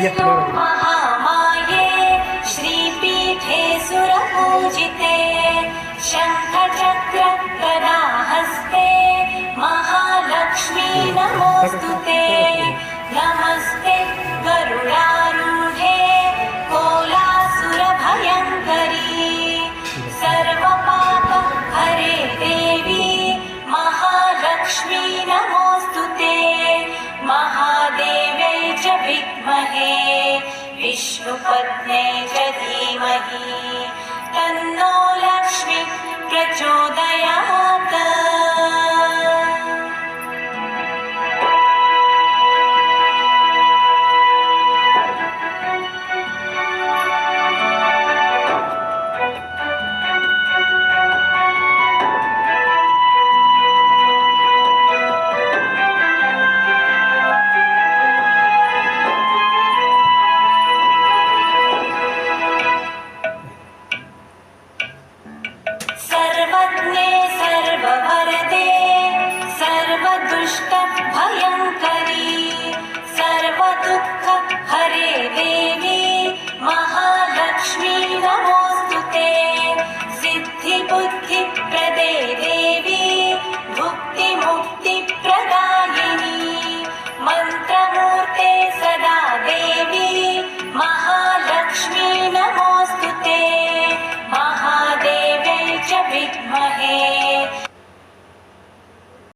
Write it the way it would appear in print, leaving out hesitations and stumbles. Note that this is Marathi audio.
नमोऽस्तु महामाये श्रीपीठे सुरपूजिते शङ्खचक्र गदाहस्ते महालक्ष्मी नमोऽस्तुते नमस्ते गरुडारूढे कोलासुरभयङ्करी सर्वपाप हरे देवी महालक्ष्मी नमोऽस्तुते महादेव्यै च विद्महे विष्णुपत्न्यै च धीमहि तन्नो लक्ष्मी प्रचोदयात्।